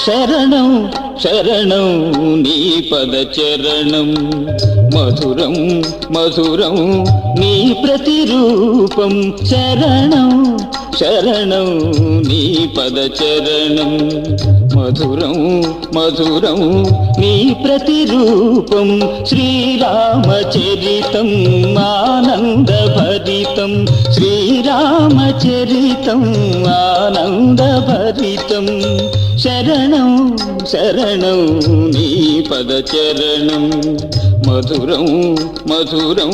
శరణం శరణం నీ పద చరణం మధురం మధురం నీ ప్రతిరూపం శరణం శరణం నీ పద చరణం మధురం మధురం నీ ప్రతిరూపం శ్రీరామచరితం ఆనందభరితం శ్రీరామచరితం ఆనందభరితం శరణం శరణం నీ పద చరణం మధురం మధురం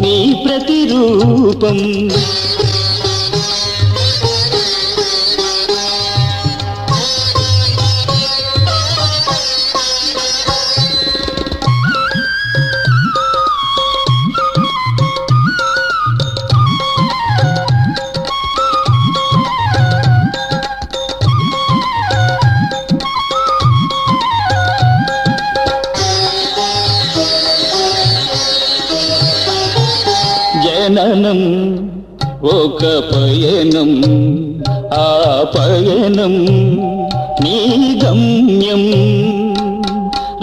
నీ ప్రతిరూపం జననం ఒక పయనం ఆ పయనం నీ గమ్యం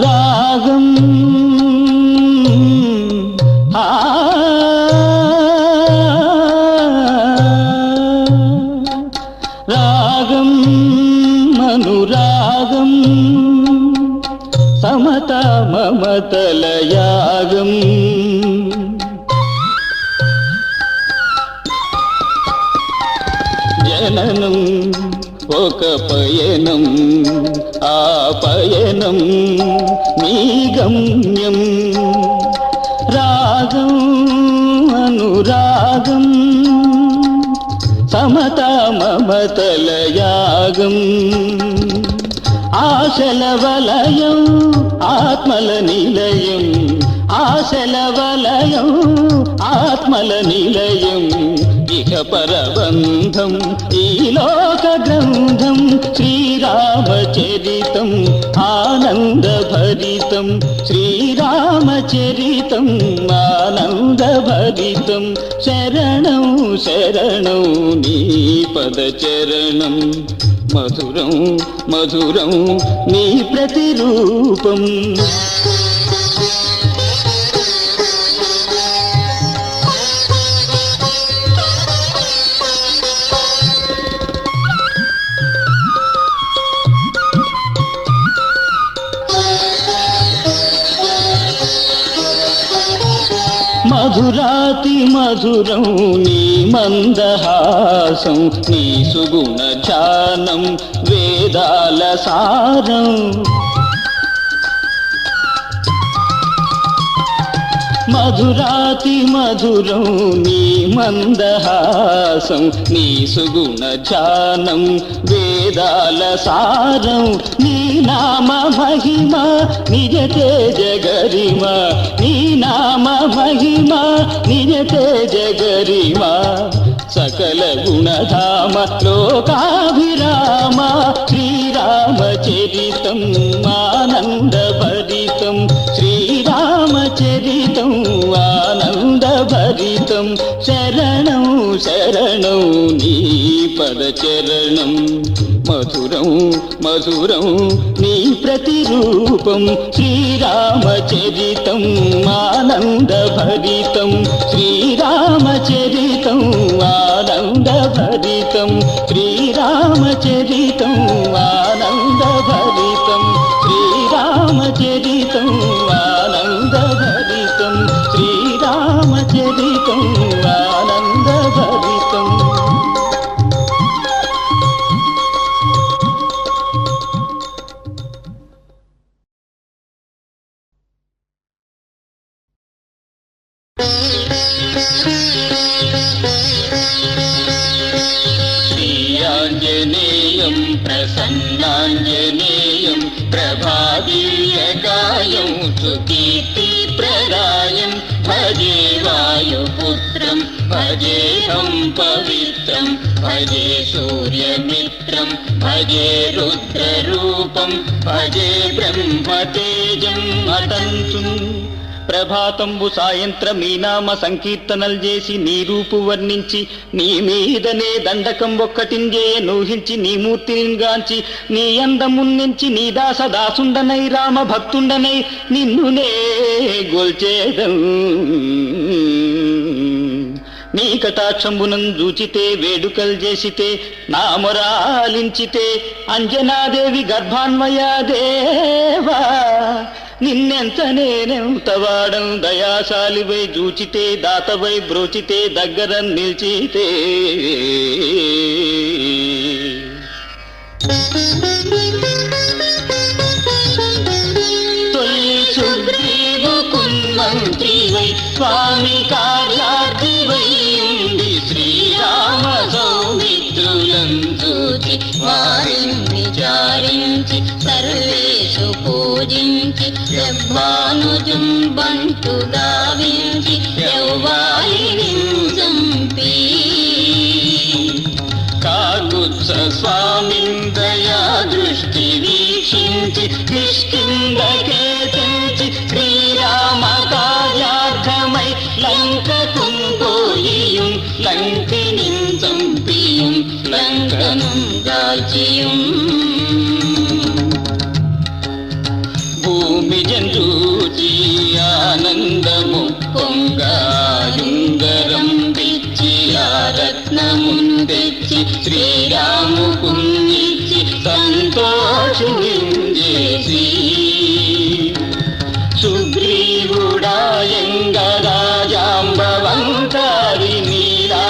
రాగం రాగం అనురాగం సమత మమతల యాగం జననం ఒక పయనం ఆ పయనం నీ గమ్యం రాగం అనురాగం సమత మమతల యాగం ఆశల వలయం ఆత్మల నిలయం ఆశల వలయం ఆత్మల నిలయం ఇక పరబంధం ఈ లోక గ్రంథం శ్రీరామచరితం ఆనందభరితం శ్రీరామచరితం ఆనందభరితం శరణం శరణం నీ పద చరణం మధురం మధురం నీ ప్రతిరూపం మధురాతి మధురం నీ మందహాసం నీ సుగుణ ధ్యానం వేదాల సారం మధురాతి మధురం నీ మందహాసం నీ సుగుణ ధ్యానం వేదాల సారం నీ నామ మహిమ నిజ తేజ గరిమ నీ నామ మహిమ నిజ తేజ గరిమ సకల గుణధామ లోకాభిరామ శ్రీరామచరితం ఆనందభరితం శ్రీరామచరితం ఆనందభరితం శరణం శరణం నీ పద చరణం మధురం మధురం నీ ప్రతిరూపం శ్రీరామచరితం ఆనందభరితం శ్రీరామచరితం ఆనందభరితం శ్రీరామచరితం ఆనందభరితం శ్రీరామచరితం ఆనందభరితం శ్రీరామచరితం ఆనందభరితం శ్రీయాంజనేయం ప్రసన్నాంజనేయం ప్రభావీయకాయం సుకీర్తి ప్రదాయం భజే వాయుపుత్రం భజేహం పవిత్రం భజే సూర్యమిత్రం భజే రుద్రరూపం భజే బ్రహ్మతేజం అతంతు ప్రభాతంబు సాయంత్రం నీ నామ సంకీర్తనలు చేసి నీ రూపు వర్ణించి నీ మీదనే దండకం ఒక్కటింజేయ నూహించి నీ మూర్తిని గాంచి నీ అందమున్నించి నీ దాసుండనై రామ భక్తుండనై నిన్నునే గొల్చేదం నీ కటాక్షంబునం జూచితే వేడుకలు చేసితే నా మొరాలించితే అంజనాదేవి గర్భాన్వయా దేవా నిన్నెంత నేనెంత వాడం దయాశాలివై జూచితే దాతవై బ్రోచితే దగ్గర నిల్చితే తొలి సుగ్రీవు కున్మంత్రివై స్వామి కార్యార్థివై ఉండి శ్రీరామ సౌమిత్రులను చూచి వారిని విచారించి సర్వేషు పూజించి యవ్వానుజం బంటు గావించి యౌవాలిని చంపి కాకుత్స స్వామిందయా దృష్టి వీక్షించి కిష్కిందకే తెంచి శ్రీరామ కార్యార్థమై లంకకు పోయియుం లంకిని చంపియుం లంకను దాల్చియుం భూమి జంజూచి ఆనందము పొంగాయుంగరం పిచ్చి ఆ రత్నమును తెచ్చి శ్రీరాముకు ఇచ్చి సంతోషించేసి సుగ్రీవుడాయంగరాజాంబవంతారి నీరాదులంగూడి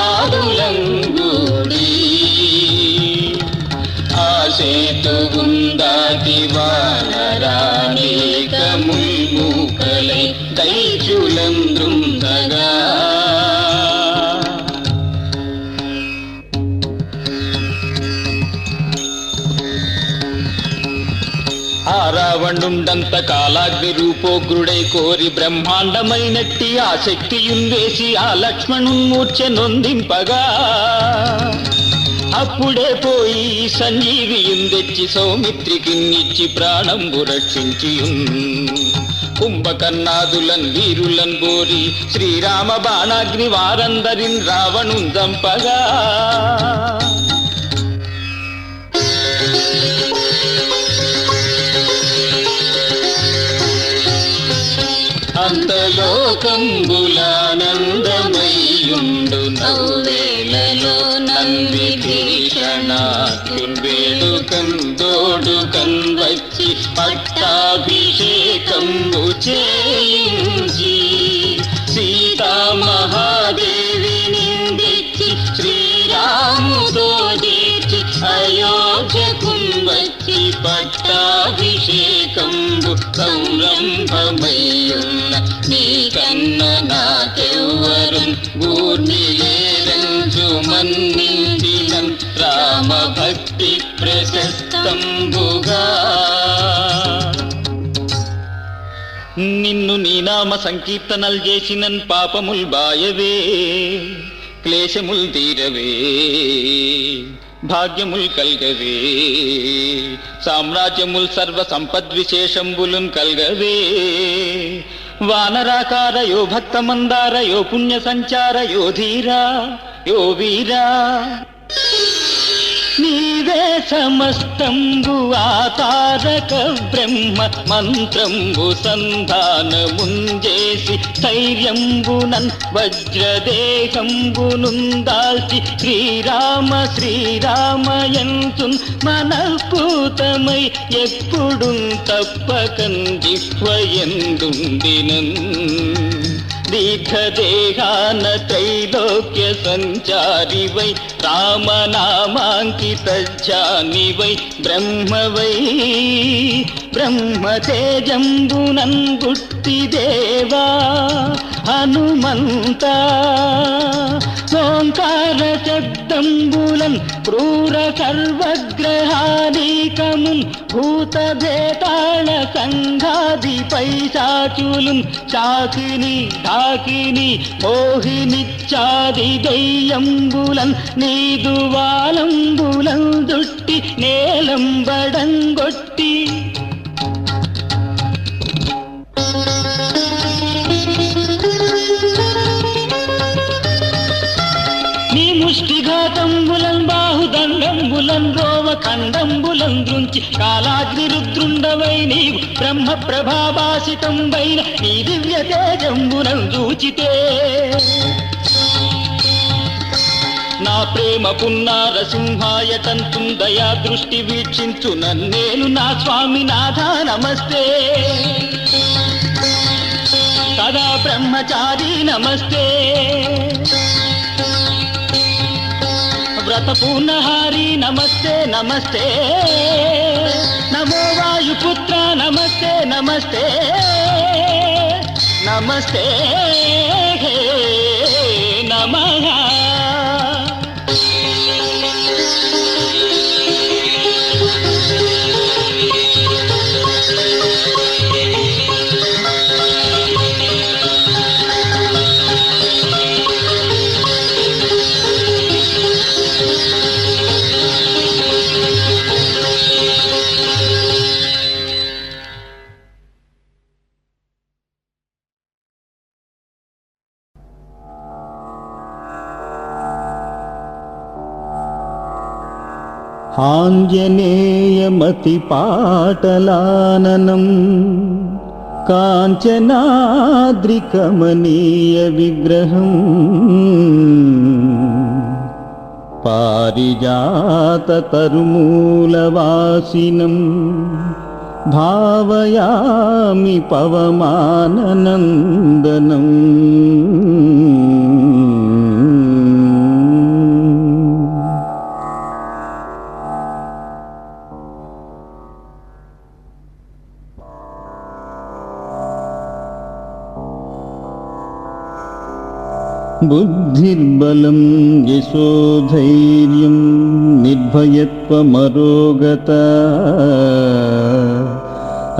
ఆ సేతువుందాటి వానరాణేకముల్మూకలై దైత్యులం దృందగా ఆ రావణుండంత కాలాగ్ని రూపోగ్రుడై కోరి బ్రహ్మాండమైనట్టి ఆ శక్తియుందేసి ఆ లక్ష్మణున్మూర్ఛ నొందింపగా అప్పుడే పోయి సంజీవియుందెచ్చి సౌమిత్రికిన్నిచ్చి ప్రాణంబు రక్షించియున్ కుంభకర్ణాదులన్ వీరులన్ బోరి శ్రీరామ బాణాగ్ని వారందరిన్ రావణున్ చంపగా అంతలోకంబులానందమయ్యుండు నవ్వేళలో నందిభీషణార్జున్వేడుకం దోడుకం వచ్చి పట్టాభిషేకంబు చేయించి సీతామహాదేవిని తెచ్చి శ్రీరాముతో చేర్చి అయోధ్యకు వచ్చి పట్టాభిషేకంబు సంరంభమయ్యున్న నీ కన్న నాకెవ్వరు ఊర్మిలేరంచు మన్నించినన్ రామ భక్తి ప్రశస్తంబుగా నిన్ను నీ నామ సంకీర్తనలు చేసినన్ పాపముల్ బాయవే క్లేశముల్ తీరవే భాగ్యముల్ కల్గవే సామ్రాజ్యముల్ సర్వ సంపద్విశేషంబులున్ కల్గవే వానరాకార యో భక్తమందార యో పుణ్య సంచార యో ధీరా యో వీరా నీవే సమస్తంబు ఆతారక బ్రహ్మ మంత్రంబు సంధానముంజేసి ధైర్యంబునన్ వజ్రదేహంబునుందాల్చి శ్రీరామ శ్రీరామయంతున్ మనఃపూతమై ఎప్పుడు తప్పకన్ జిహ్వయందుండినన్ దీర్ఘదేహాన త్రైలోక్య సంచారివై రామనామాంకితజ్జానివై బ్రహ్మవై బ్రహ్మతేజంబునన్ గుట్టి దేవా హనుమంత ఓంకార శబ్దంబులన్ క్రూర సర్వగ్రహానీకమున్ భూత భేతాళ సంఘాది పైశాచులున్ చాకిని ఢాకిని మోహినిచ్చాది దయ్యంబులన్ నీదు వాలంబులం దుట్టి నేలంబడంగొట్టి ముష్టిఘాతంబులం బాహుదండంబులం రోవ ఖండంబులం దృంచి కాలాగ్ని రుద్రుండవై నీవు బ్రహ్మ ప్రభాభాసితంబైన నీ దివ్య తేజంబునం చూచితే నా ప్రేమ పున్నార సింహాయ తంతుం దయా దృష్టి వీక్షించు నన్నేను నా స్వామి నాథ నమస్తే సదా బ్రహ్మచారి నమస్తే వ్రతపూర్ణహారి నమస్తే నమస్తే నమో వాయుపుత్ర నమస్తే నమస్తే నమస్తే హే నమః ఆంజనేయమతిపాటలాననం కాంచనాద్రికమనీయ విగ్రహం పారిజాతతరుమూలవాసినం భావయామి పవమాననందనం బుద్ధిర్బలం యశోధైర్యం నిర్భయత్వమరోగత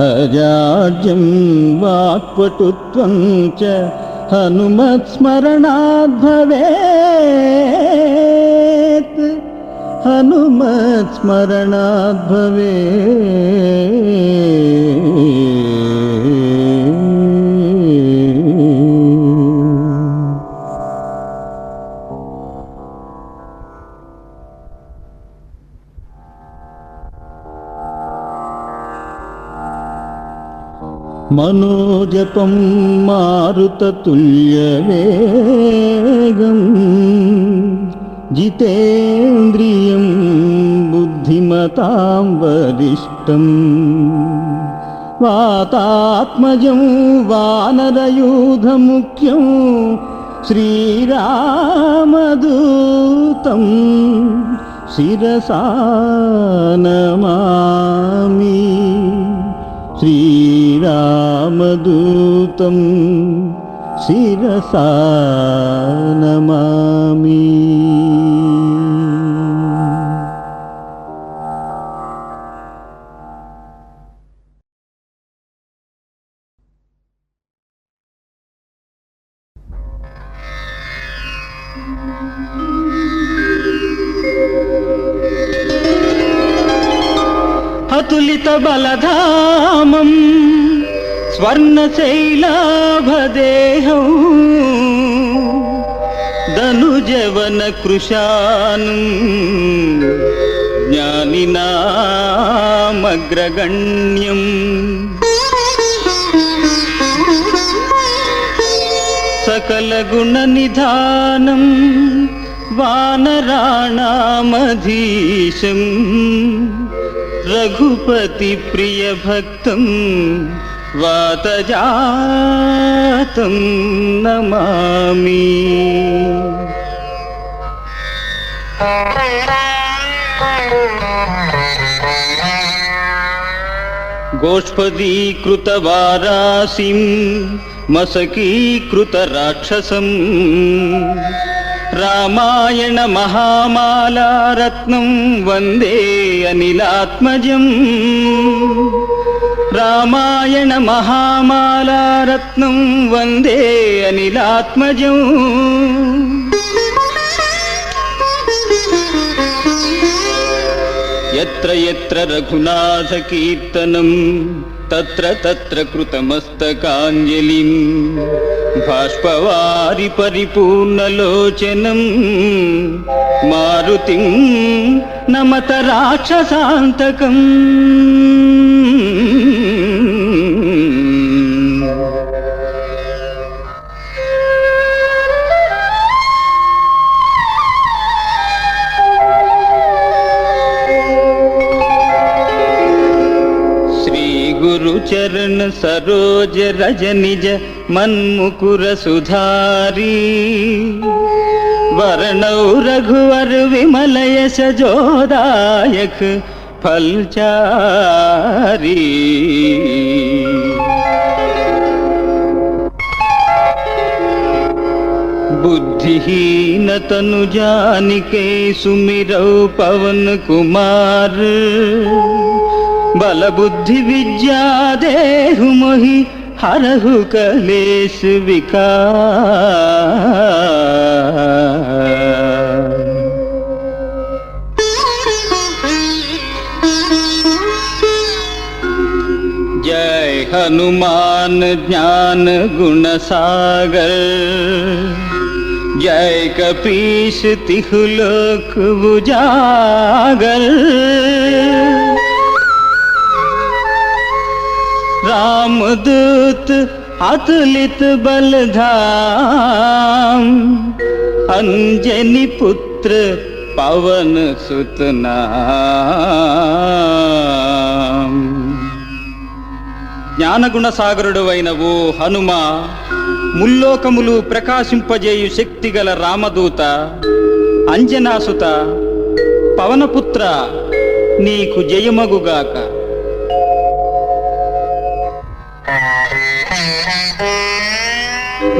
అజాడ్యం వాక్పటుత్వం చ హనుమత్స్మరణాద్ భవేత్ హనుమత్స్మరణాద్ మనోజపం మారుతతుల్యవేగం జితేంద్రియం బుద్ధిమతాం వరిష్టం వాతాత్మజం వానరయూధముఖ్యం శ్రీరామదూతం శిరసా నమామి శ్రీరామదూతం శిరసా నమామి. అతులిత బలధామం స్వర్ణశైలాభదేహం ధనుజవన కృశానం జ్ఞానినామగ్రగణ్యం సకల గుణ నిధానం వానరాణామధీశం రఘుపతి ప్రియ భక్తం వాతజాతం నమామి. गोष्पदीकृतवारासिं मसकीकृतराक्षसं रामायण महामालारत्नं वन्दे अनिलात्मजं रामायण महामालारत्नं वन्दे अनिलात्मजं यत्र यत्र रघुनाथकीर्तनं तत्र तत्र कृतमस्तकाञ्जलिं बाष्पवारि परिपूर्णलोचनं मारुतिं नमत राक्षसान्तकम् गुरु चरण सरोज रज निज मन्मुकुर सुधारी वर्णौ रघुवर विमल यश जोदायक फलचारी बुद्धिहीन तनु जानिके सुमिरौ पवन कुमार बल बुद्धि विद्या देहु मोहि हरहु कलेश विकार जय हनुमान ज्ञान गुण सागर जय कपीस तिहु लोक उजागर रामदूत अतुलित बलधाम अंजनी पुत्र पवन सुत नाम జ్ఞానగుణ సాగరుడవైన ఓ హనుమ ముల్లోకములు ప్రకాశింపజేయు శక్తిగల రామదూత అంజనాసుత పవనపుత్ర నీకు జయమగుగాక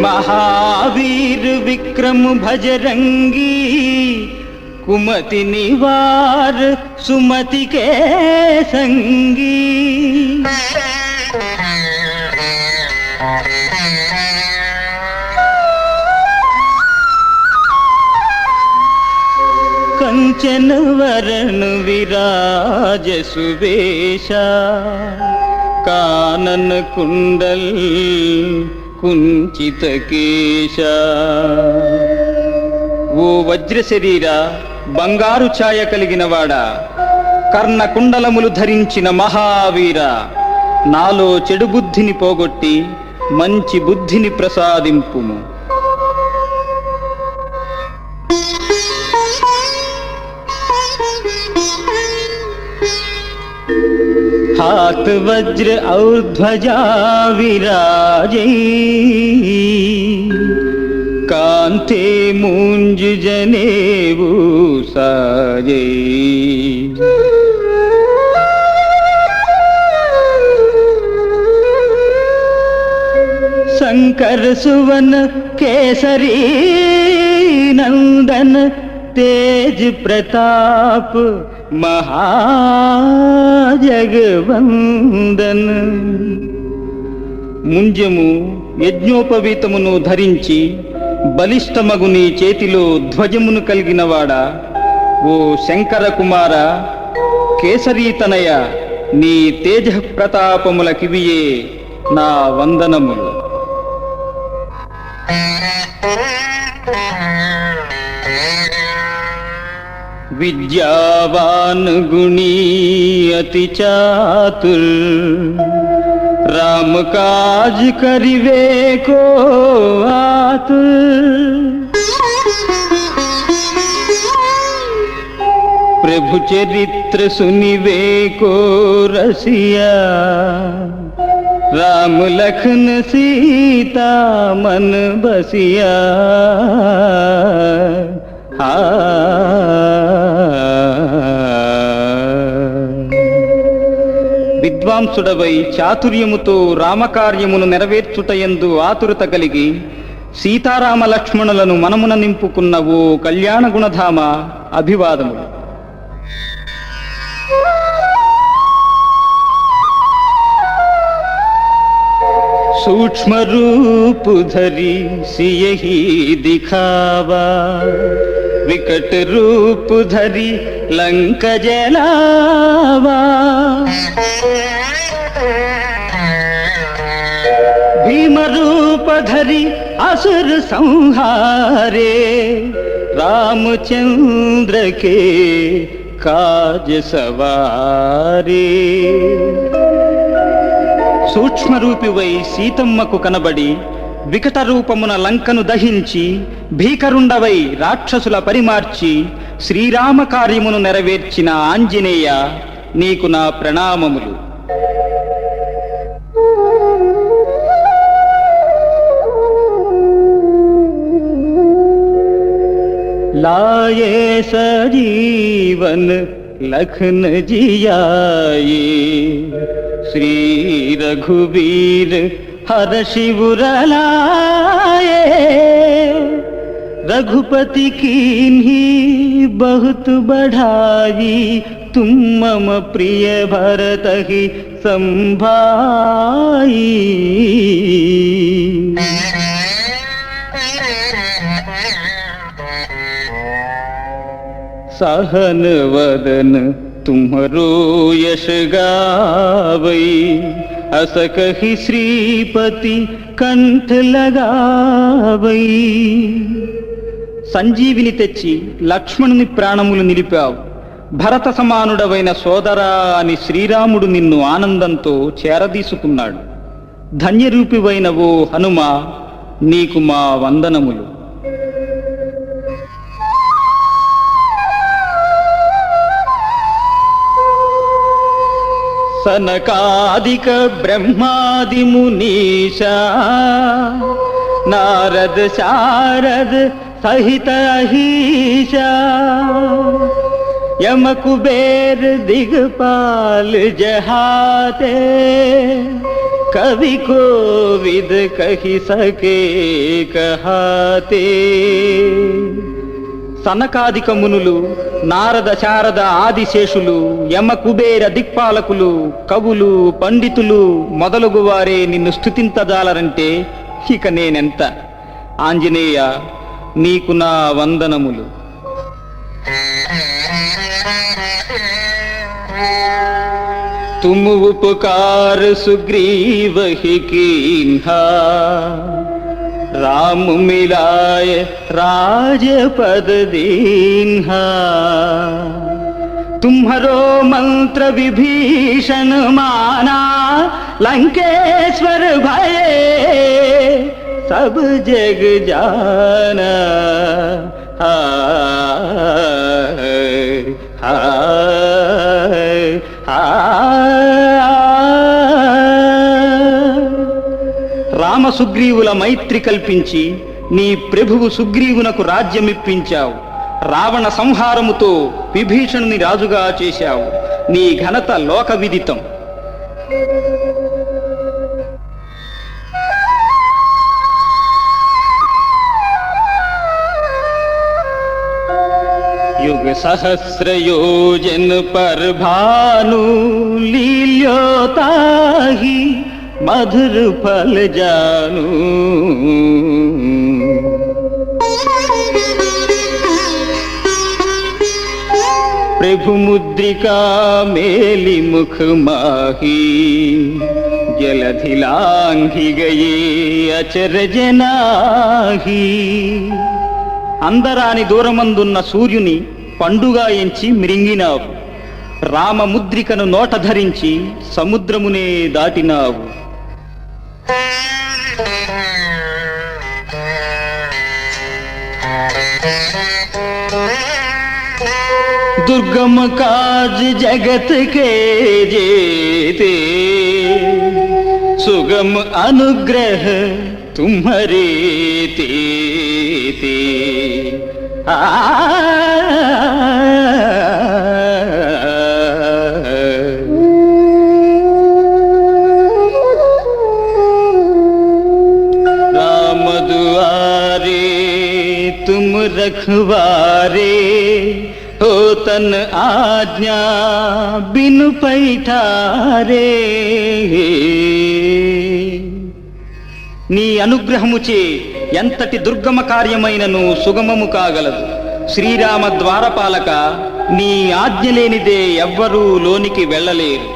महावीर विक्रम भजरंगी कुमति निवार सुमति के संगी कंचन वरण विराज सुवेशा कानन कुंडल కుంచిత కేశ ఓ వజ్ర శరీర బంగారు ఛాయ కలిగిన వాడా కర్ణ కుండలములు ధరించిన మహావీర నాలో చెడు బుద్ధిని పోగొట్టి మంచి బుద్ధిని ప్రసాదింపుము हाथ वज्र और ध्वजा विराजे कांते मूंज जनेऊ साजे शंकर सुवन केसरी नंदन तेज प्रताप మహాజగవందన్ ముంజము యజ్ఞోపవీతమును ధరించి బలిష్టమగు నీ చేతిలో ధ్వజమును కలిగినవాడా ఓ శంకర కుమార కేసరీతనయ నీ తేజ ప్రతాపములకివియే నా వందనములు विद्यावान गुणी अति चातुर राम काज करिवे को आतुर प्रभु चरित्र सुनिवे को रसिया राम लखन सीता मन बसिया విద్వాంసుడవై చాతుర్యముతో రామకార్యమును నెరవేర్చుటయందు ఆతురత కలిగి సీతారామ లక్ష్మణులను మనమున నింపుకున్న ఓ కళ్యాణ గుణధామ అభివాదములు. सूक्ष्म रूप धरी सियही दिखावा, विकट रूप धरी लंक जलावा। भीम रूप धरी असुर संहारे, रामचंद्र के काज सवारे। సూక్ష్మరూపివై సీతమ్మకు కనబడి వికట రూపమున లంకను దహించి భీకరుండవై రాక్షసుల పరిమార్చి శ్రీరామ కార్యమును నెరవేర్చిన ఆంజనేయ, నీకు నా ప్రణామములు. లాయే సజీవన్ లఖన్ జియాయే, श्री रघुवीर हर शिवर लाए। रघुपति कीन्ही बहुत बढ़ाई, तुम मम प्रिय भरत ही संभाई। सहन वदन तुम्हरो यश गावै, अस कहि श्रीपति कंठ लगावै। సంజీవిని తెచ్చి లక్ష్మణుని ప్రాణములు నిలిపావు. భరత సమానుడవైన సోదరా అని శ్రీరాముడు నిన్ను ఆనందంతో చేరదీసుకున్నాడు. ధన్యరూపివైన ఓ హనుమ, నీకు మా వందనములు. सनकादिक ब्रह्मादि मुनीषा, नारद शारद सहित अहीशा। यम कुबेर दिगपाल जहाते, कवि कोविद कहि सके कहाते। సనకాదిక మునులు, నారద శారద ఆదిశేషులు, యమ కుబేర దిక్పాలకులు, కవులు, పండితులు మొదలగు వారే నిన్ను స్తుతించజాలరంటే ఇక నేనెంత. ఆంజనేయ, నీకు నా వందనములు. तुम उपकार सुग्रीव ही कीन्हा, राम मिलाए राजपद दीन्हा। तुम्हरो मंत्र विभीषण माना, लंकेश्वर भये सब जग जाना। రామ సుగ్రీవుల మైత్రి కల్పించి నీ ప్రభువు సుగ్రీవునకు రాజ్యమిప్పించావు. రావణ సంహారముతో విభీషణుని రాజుగా చేశావు. నీ ఘనత లోక విదితం. युग सहस्र योजन पर भानु, लील्योताहि मधुर फल जानू। प्रभु मुद्रिका मेली मुख माही, जलधि लांघि गए अचरज नाही। అందరాని దూరమందున్న సూర్యుని పండుగా ఎంచి మిరింగినావు. రామముద్రికను నోట ధరించి సముద్రమునే దాటినావు. दुर्गम काज जगत के जेते, सुगम अनुग्रह तुम्हारे ते। तुम रखवारे हो तन आज्ञा बिनु पैठारे నీ అనుగ్రహముచే ఎంతటి దుర్గమ కార్యమైనను సుగమము కాగలదు. శ్రీరామ ద్వారపాలక, నీ ఆజ్ఞ లేనిదే ఎవ్వరూ లోనికి వెళ్ళలేరు.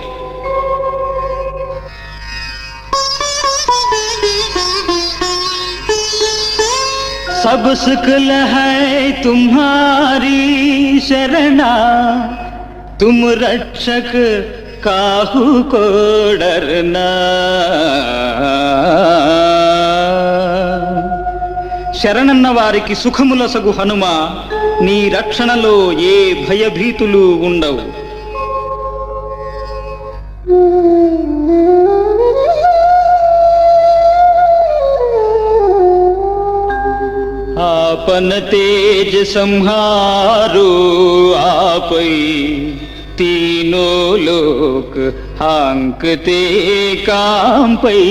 सब सुखल है तुम्हारी शरणा, तुम रक्षक काहू को डरना. శరణన్న వారికి సుఖములసగు హనుమ, నీ రక్షణలో ఏ భయభీతులు ఉండవు. आपन तेज संहारो आपै, तीनों लोक हांकते कांपै.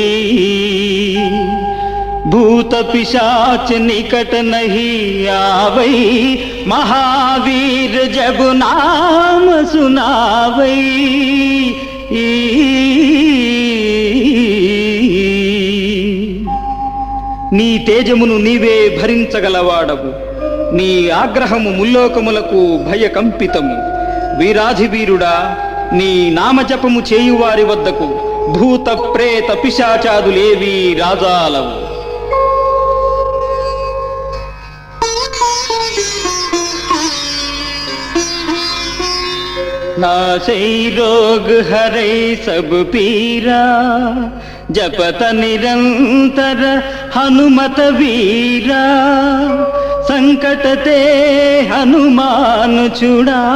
भूत पिशाच निकट नहीं आवै, महावीर जब नाम सुनावै. నీ తేజమును నీవే భరించగలవాడవు. నీ ఆగ్రహము ముల్లోకములకు భయకంపితము. వీరాధివీరుడా, నీ నామజపము చేయువారి వద్దకు భూత ప్రేత పిశాచాదులేవీ రాజాలవు. नाशै रोग हरै सब पीरा, जपत निरंतर हनुमत वीरा. संकट ते हनुमान छुड़ावै,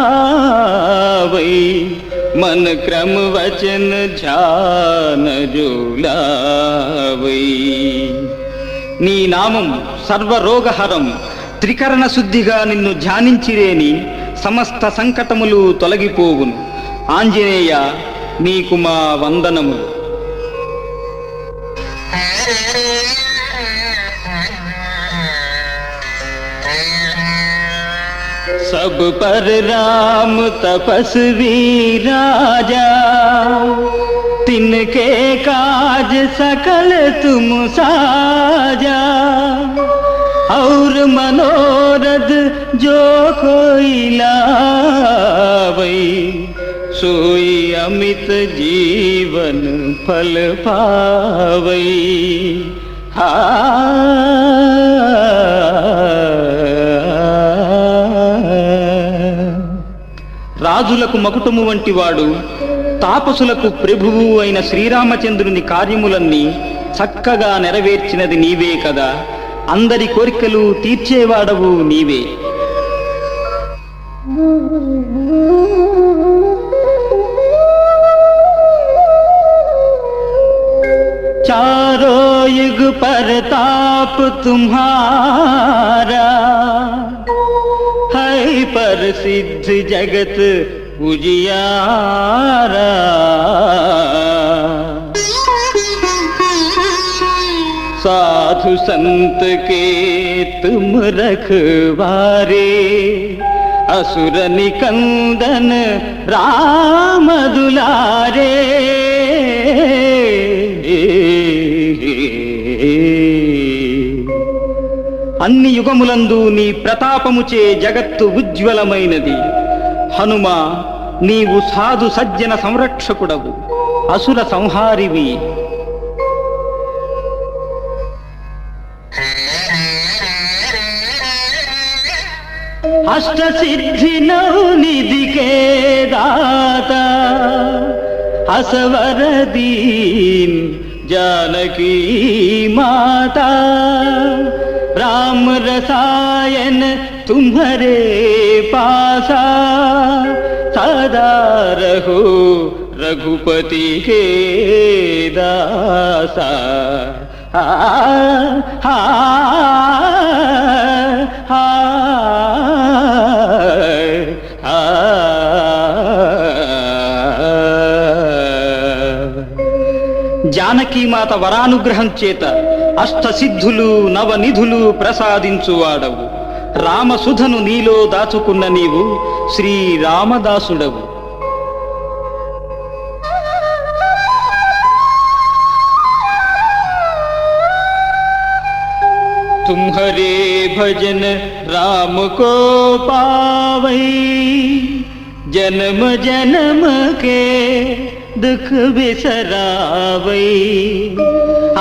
मन क्रम वचन ध्यान जुलावै. నీ నామం సర్వరోగహరం. త్రికరణ శుద్ధిగా నిన్ను ధ్యానించిరేని సమస్త సంకటములు తొలగిపోవును. ఆంజనేయ, నీకు మా వందనములు. सब पर राम तपस्वी राजा, तिनके काज सकल तुम साजा. और मनोरथ जो कोई लावै, सोई अमित जीवन फल पावै. రాజులకు మకుటము వంటివాడు, తాపసులకు ప్రభువు అయిన శ్రీరామచంద్రుని కార్యములన్నీ చక్కగా నెరవేర్చినది నీవే కదా. అందరి కోరికలు తీర్చేవాడవు నీవే. चारों युग परताप तुम्हारा, है प्रसिद्ध जगत उजियारा. साधु संत के तुम रखवारे, असुर निकंदन राम दुलारे. అన్ని యుగములందు నీ ప్రతాపముచే జగత్తు ఉజ్వలమైనది. హనుమ, నీవు సాధు సజ్జన సంరక్షకుడవు, అసుర సంహారివి. అష్ట సిద్ధి నవనిధి కే దాతా, असवर दीन जानकी माता. राम रसायन तुम्हारे पासा, सदा रहो रघुपति के दासा. జానకీమాత వరానుగ్రహం చేత అష్టసిద్ధులు నవనిధులు ప్రసాదించువాడవు. రామసుధను నీలో దాచుకున్న నీవు శ్రీరామదాసుడవు. తుమ్హరే భజన రామ కో పావై, జన్మ జన్మ కే दुख बिसरावई,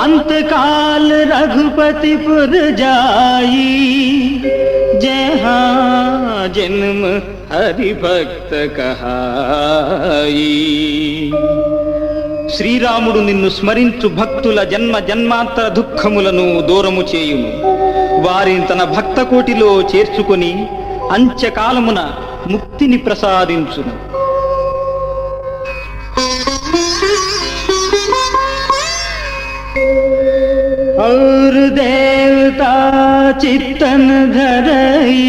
अंतकाल रघुपतिपुर जाई, जहाँ जन्म हरि भक्त कहाई. శ్రీరాముడు నిన్ను స్మరించు భక్తుల జన్మ జన్మాంతర దుఃఖములను దూరము చేయును. వారిని తన భక్త కోటిలో చేర్చుకొని అంత్యకాలమున ముక్తిని ప్రసాదించును. और देवता चित्तन धरई,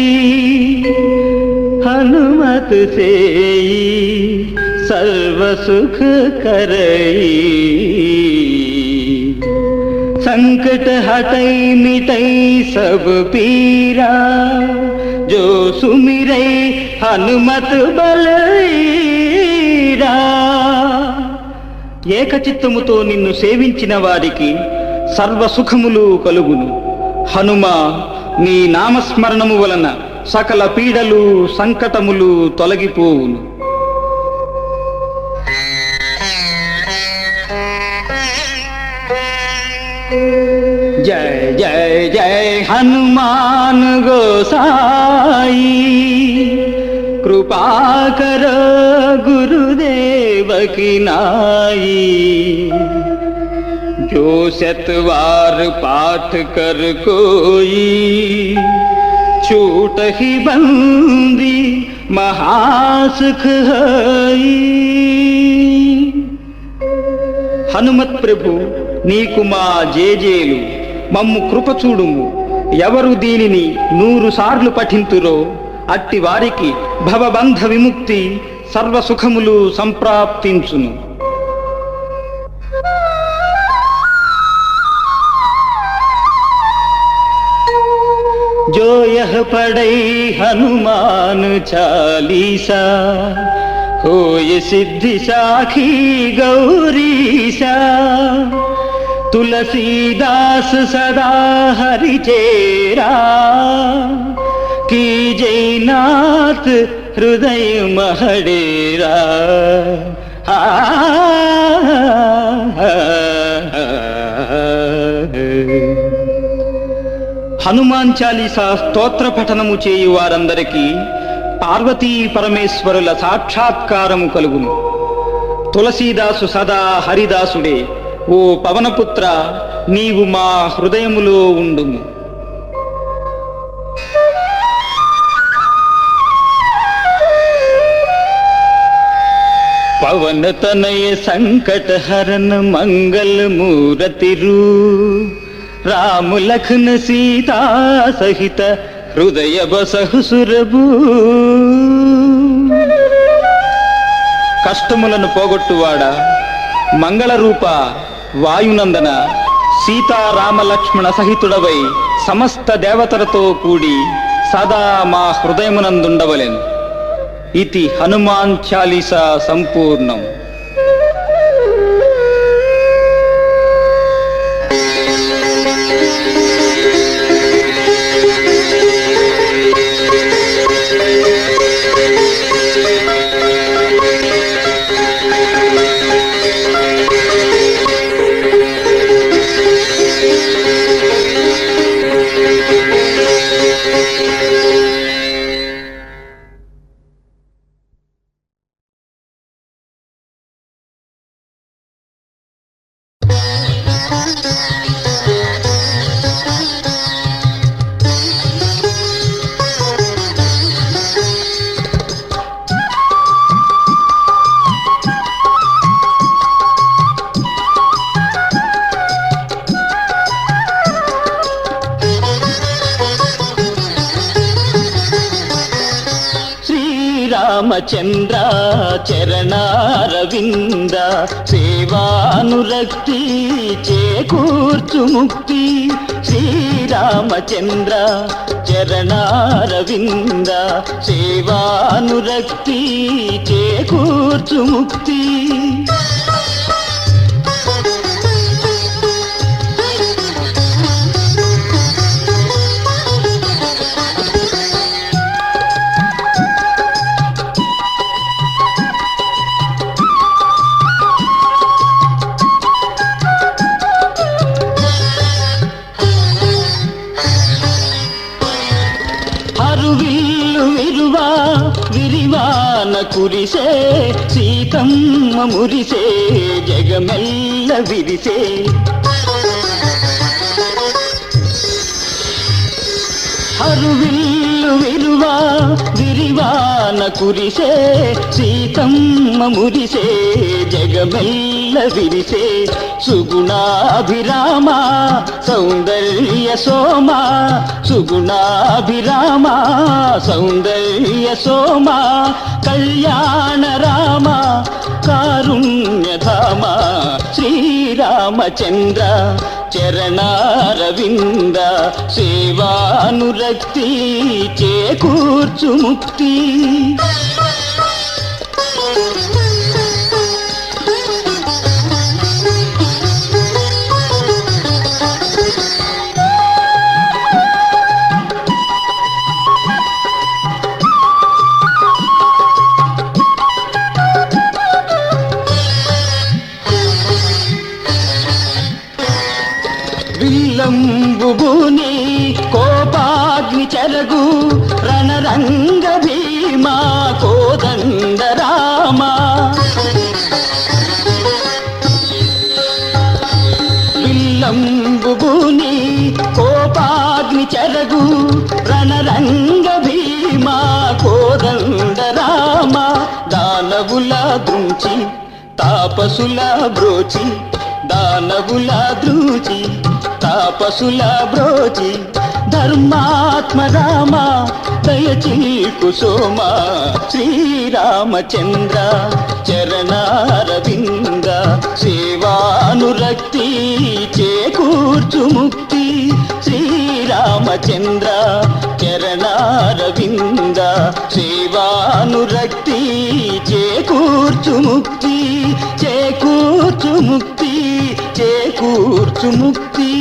हनुमत सेई सर्व सुख करई. संकट हटई मिटई सब पीरा, जो सुमिरई हनुमत बलईरा. ఏకచిత్తముతో నిన్ను సేవించిన వారికి సర్వసుఖములు కలుగును. హనుమ, నీ నామస్మరణము వలన సకల పీడలు సంకటములు తొలగిపోవును. జయ జయ జయ హనుమాన్ గోసాయి, कृपाकर गुरुदेव की नाई. जो शतवार पाठ कर कोई, छूट ही बंदी महासुख हई. హనుమత్ ప్రభు, నీకు మా జేజేలు. మమ్ము కృపచూడుము. ఎవరు దీనిని 100 సార్లు పఠింతురో అట్టి వారికి భవబంధ విముక్తి సర్వసుఖములు సంప్రాప్తించును. जो यह पढ़ई हनुमान चालीसा, होय सिद्धि साखी गौरीसा. तुलसीदास सदा हरि चेरा, की जयनाथ हृदय महडेरा. హనుమాన్ చాలీసా స్తోత్ర పఠనము చేయు వారందరికీ పార్వతీ పరమేశ్వరుల సాక్షాత్కారము కలుగును. తులసీదాసు సదా హరిదాసుడే. ఓ పవనపుత్ర, నీవు మా హృదయములో ఉండుము. పవన తనయ సంకట హరణ మంగళ మూరతి రూ, రామ లఖన సీతా సహిత హృదయ బసహు సురభూ. కష్టములను పోగొట్టువాడా, మంగళ రూప వాయునందన, సీతారామ లక్ష్మణ సహితుడవై సమస్త దేవతలతో కూడి సదా మా హృదయమునందుండవలెను. ఇతి హనుమాన్ చాలీసా సంపూర్ణం. రామచంద్ర చరణారవింద, సేవానురక్తి చేకూర్చు ముక్తి. శ్రీరామచంద్ర చరణారవింద సేవానురక్తి చేకూర్చు ముక్తి. హరువిల్లు విరువా విరివాన కురిసే సీతమ్మ మురిసే జగమెల్ల విరిసే. హరువిల్లు విరువా విరివాన కురిసే సీతమ్మ మురిసే జగమెల్ల విరిసే. సుగుణాభిరామ సౌందర్య సోమ సుగుణాభిరామ సౌందర్య సోమ కళ్యాణ రామ కారుణ్యధామ శ్రీరామచంద్ర చరణారవింద సేవానురక్తి చేకూర్చు ముక్తి. విల్లంబుని కోపాగ్ని చెరగు రణరంగ భీమా కోదండ రామ. విల్లంబుని కోపాగ్ని చెరగు రణరంగ భీమా కోదండ రామ. దానవుల దృంచి తాపసుల బ్రోచి దానవుల ద్రూచి తాపసుల బ్రోచి ధర్మాత్మ రామ దయచీకు సోమ శ్రీరామచంద్ర చరణారవింద సేవానురక్తి చేకూర్చు ముక్తి. శ్రీరామచంద్ర చరణారవింద సేవానురక్తి చేకూర్చు ముక్తి చేకూర్చు ముక్తి చేకూర్చు ముక్తి.